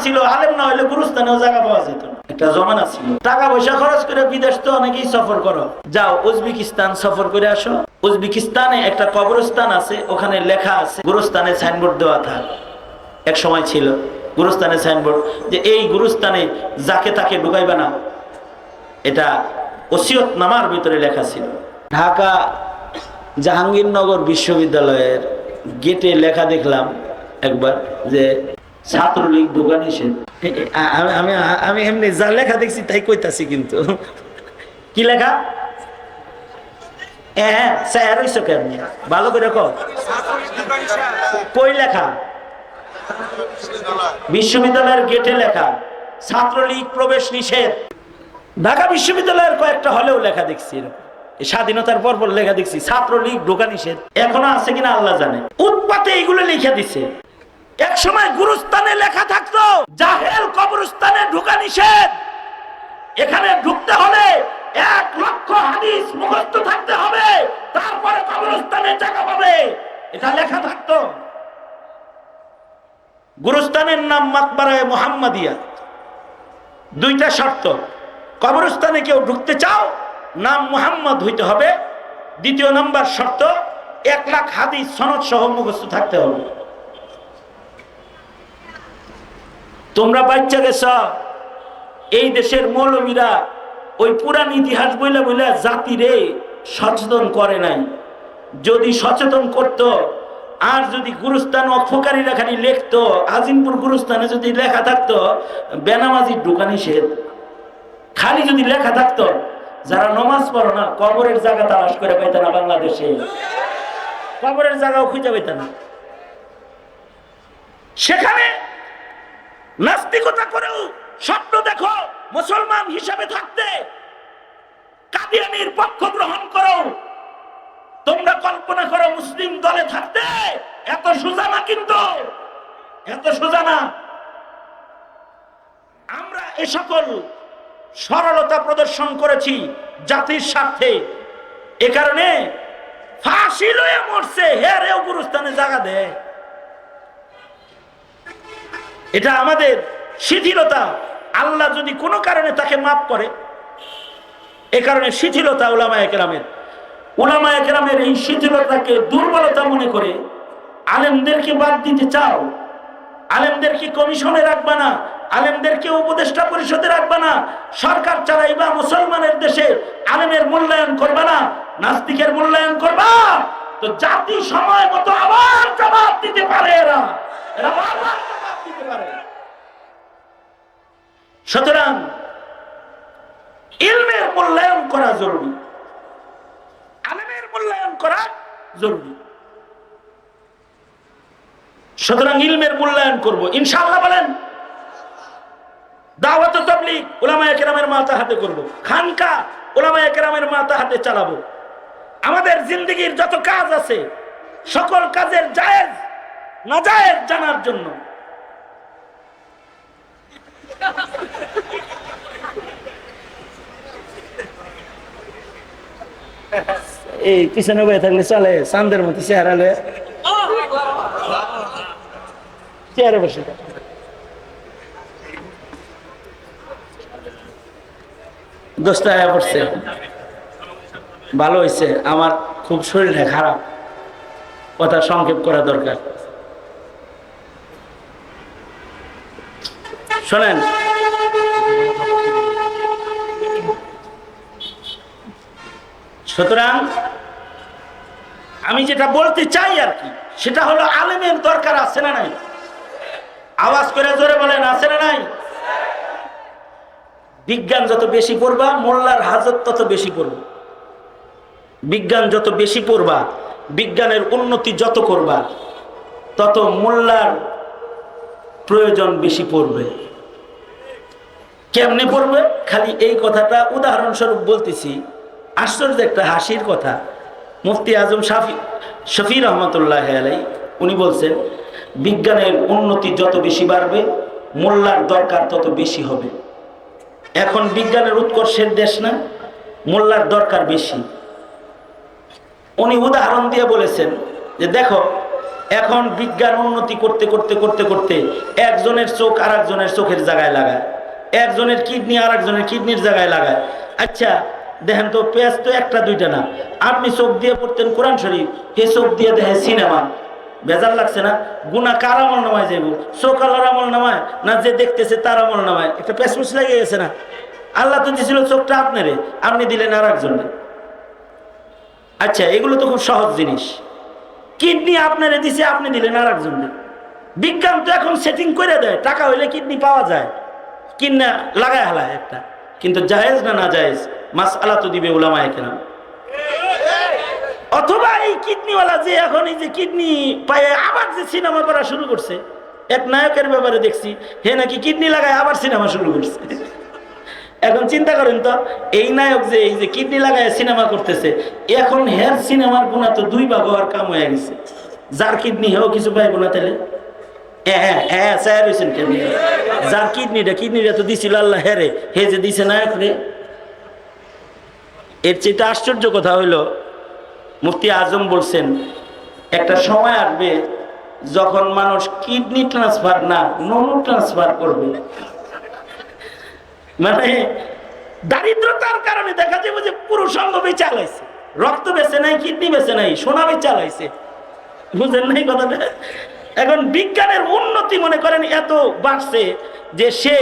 ছিল, আলেম না হইলে গুরুস্থানেও জায়গা পাওয়া যেত না। একটা জমানা ছিল। টাকা পয়সা খরচ করে বিদেশ তো অনেকেই সফর করো, যাও উজবেকিস্তান সফর করে আসো। উজবেকিস্তানে একটা কবরস্থান আছে, ওখানে লেখা আছে, গুরুস্থানে সাইনবোর্ড দেওয়া থাকে, এক সময় ছিল গুরুস্থানে সাইনবোর্ড, যে এই গুরুস্থানে যাকে তাকে ঢুকাইবে না, এটা ওসিয়ত নামার ভিতরে লেখা ছিল। ঢাকা জাহাঙ্গীরনগর বিশ্ববিদ্যালয়ের গেটে লেখা দেখলাম একবার যে ছাত্রলীগ ঢোকা নিষেধ। আমি আমি এমনি যা লেখা দেখছি তাই কইতাছি, কিন্তু কি লেখা? হ্যাঁ স্যার হইছো কেমনি ভালো করে কই লেখা? বিশ্ববিদ্যালয়ের গেটে লেখা ছাত্রলীগ প্রবেশ নিষেধ। ঢাকা বিশ্ববিদ্যালয়ের কয়েকটা হলেও লেখা দেখছি, স্বাধীনতার পর লেখা দেখছি ছাত্রলীগ ঢোকা নিষেধ। এখনো আছে কিনা আল্লাহ জানে। উৎপাতে এইগুলো লিখে দিছে। এক সময় গুরুস্থানে লেখা থাকতো জাহেল কবরস্থানে ঢোকা নিষেধ, এখানে ঢুকতে হলে 1 লক্ষ হাদিস মুখস্থ থাকতে হবে, তারপরে কবরস্থানে জায়গা পাবে, এটা লেখা থাকতো। গুরুস্থানের নাম মাকবারায়ে মুহাম্মাদিয়া। 2টা শর্ত, কবরস্থানে কেউ ঢুকতে চাও নাম মুহাম্মদ হইতে হবে, 2 নম্বর শর্ত 1 লাখ হাদিস সনদ সহ মুখস্থ থাকতে হবে। তোমরা বাচ্চা গেছ, এই দেশের মৌলবীরা ওই পুরান ইতিহাস বইলা বইলা জাতিরে সচেতন করে নাই। যদি সচেতন করত, আর যদি গুরুস্থান অক্ষকারীরা খালি লিখতো, আজিমপুর গুরুস্থানে যদি লেখা থাকতো বেনামাজির ঢোকা নিষেধ, খালি যদি লেখা থাকতো, যারা নমাজ পড়ো না কবরের জায়গা তালাশ করে পাইত না, বাংলাদেশে কবরের জায়গাও খুঁজে পাইত না। সেখানে নাস্তিকতা করেও স্বপ্ন দেখো মুসলমান হিসাবে থাকতে, কাদিয়ানীর পক্ষ গ্রহণ করো, তোমরা কল্পনা করো মুসলিম দলে থাকতে। এত সোজা না, কিন্তু এত সোজা না। আমরা এ সকল সরলতা প্রদর্শন করেছি জাতির স্বার্থে। এ কারণে ফাঁসি লয়ে মরছে, হেরেও গুরুস্থানে জায়গা দেয়। এটা আমাদের শিথিলতা। আল্লাহ যদি কোনো কারণে তাকে মাফ করে, এ কারণে শিথিলতা উলামায়ে কেরামের। উলামায়ে কেরামের এই শিথিলতাকে দুর্বলতা মনে করে আলেমদেরকে বাদ দিতে চাও, আলেমদেরকে কমিশনে রাখবা না, আলেমদেরকে উপদেষ্টা পরিষদে রাখবা না, সরকার চালাইবা মুসলমানের দেশে, আলেমের মূল্যায়ন করবা না, নাস্তিকের মূল্যায়ন করবা, তো জাতি সময় মতো আবার জবাব দিতে পারে। এরা বারবার জবাব দিতে পারে। সুতরাং ইলমের মূল্যায়ন করা জরুরি, আলেমের মূল্যায়ন করা জরুরি। সুতরাং ইলমের মূল্যায়ন করব ইনশাআল্লাহ। বলেন দাওয়াত ও তাবলীগ উলামায়ে কেরামের মাথা হাতে করব, খানকা উলামায়ে কেরামের মাথা হাতে চালাবো। আমাদের জিন্দেগীর যত কাজ আছে সকল কাজের জায়েজ নাজায়েজ জানার জন্য এই পিছনে বয়ে থাকলে চলে, চাঁদের মতো চেহারা লয়ে চেয়ারে বসে। দোষটা পড়ছে, ভালো হয়েছে। আমার খুব শরীরটা খারাপ, কথা সংক্ষেপ করা দরকার। শোনেন, সুতরাং আমি যেটা বলতে চাই আর কি, সেটা হলো আলেমের দরকার আছে না নাই? আওয়াজ করে জোরে বলেন, আছে না নাই? বিজ্ঞান যত বেশি পড়বা মোল্লার হাজত তত বেশি পড়বে। বিজ্ঞান যত বেশি পড়বা, বিজ্ঞানের উন্নতি যত করবা, তত মোল্লার প্রয়োজন বেশি পড়বে। কেমনে পড়বে? খালি এই কথাটা উদাহরণস্বরূপ বলতেছি, আশ্চর্য একটা হাসির কথা। মুফতি আজম শফি রহমতুল্লাহ আলাই উনি বলছেন, বিজ্ঞানের উন্নতি যত বেশি বাড়বে মোল্লার দরকার তত বেশি হবে। এখন বিজ্ঞানের উৎকর্ষের দেশ না, মোল্লার দরকার বেশি। উনি উদাহরণ দিয়ে বলেছেন যে দেখো এখন বিজ্ঞান উন্নতি করতে করতে করতে করতে একজনের চোখ আর একজনের চোখের জায়গায় লাগায়, একজনের কিডনি আর একজনের কিডনির জায়গায় লাগায়। আচ্ছা দেখেন তো, পেঁয়াজ তো একটা দুইটা না। আপনি চোখ দিয়ে পড়তেন কোরআন শরীফ, হে চোখ দিয়ে দেখে সিনেমা, বেজার লাগছে না? গুনাহ কার আমল নামায় যাইব? চোখ আল্লাহর আমল নামায় না যে দেখতেছে তার আমল নামায়? একটা পেশপুস লেগে গেছে না? আল্লাহ তো দিয়েছিল চোখটা আপনারে, আপনি দিলেন আর একজনের। আচ্ছা এগুলো তো খুব সহজ জিনিস। কিডনি আপনারে দিছে, আপনি দিলেন আর একজনের। বিজ্ঞান তো এখন সেটিং করে দেয়, টাকা হইলে কিডনি পাওয়া যায়, কিনা লাগায় হালায় একটা। কিন্তু জায়েজ না না জায়েজ মাসআলা তো দিবে উলামায়ে কেরাম। অথবা এই কিডনিওয়ালা যে এখন এই যে কিডনি পায়ে আবার যে সিনেমা করা শুরু করছে, এক নায়কের ব্যাপারে দেখছি, হে নাকি কিডনি লাগায় আবার সিনেমা শুরু করছে। এখন চিন্তা করেন তো, এই নায়ক যে এই যে কিডনি লাগায় সিনেমা করতেছে, এখন হের সিনেমার গুণা তো দুই ভাগ হওয়ার কাম হয়ে গেছে। যার কিডনি হেও কিছু পাইব না তাহলে? যার কিডনিটা তো দিছিল আল্লাহ হেরে, হে যে দিছে নায়ক রে। এর চেয়ে আশ্চর্য কথা হইল, মুফতি আজম বলছেন একটা সময় আসবে যখন মানুষ কিডনি ট্রান্সফার না ননু ট্রান্সফার করবে। মানে দারিদ্রতার কারণে দেখা যাবে যে পুরো সঙ্গ বেচে চালাইছে, রক্ত বেচে নাই, কিডনি বেচে নাই, সোনা বেচে চালাইছে। বুঝেন নাই কথাটা? এখন বিজ্ঞানের উন্নতি মনে করেন এত বাড়ছে যে সে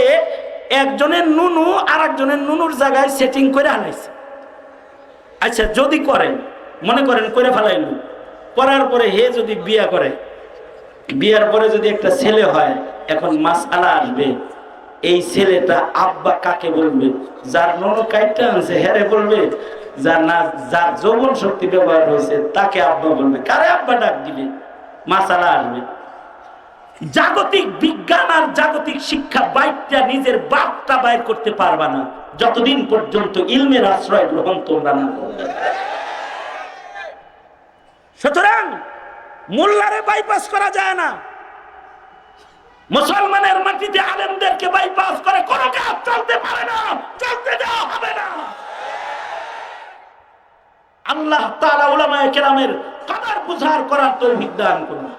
একজনের নুনু আর একজনের নুনুর জায়গায় সেটিং করে আনাইছে। আচ্ছা যদি করেন, মনে করেন করে ফেলাইল, করার পরে হে যদি বিয়া করে, বিয়ার পরে যদি একটা ছেলে হয়, এখন মাসআলা আসবে এই ছেলেটা আব্বা কাকে বলবে? যার নুনু কাইটটা আনছে হেরে বলবে, যার না যার যৌবন শক্তি ব্যবহার হয়েছে তাকে আব্বা বলবে, কারে আব্বা ডাক দিবে? মাসআলা আসবে। জাগতিক বিজ্ঞান আর জাগতিক শিক্ষা বাইকটা নিজের বাপটা বাইর করতে পারবা না যতদিন পর্যন্ত ইলমের আশ্রয় গ্রহণ তোমরা না করবে। সুতরাং মোল্লারে বাইপাস করা যায় না, মুসলমানের মাটিতে আলেমদেরকে বাইপাস করে কোনো কাজ চলতে পারে না, চলতে দেওয়া হবে না। আল্লাহ তাআলা উলামায়ে কেরামের কদর বুঝার করার তৌফিক দান করুন।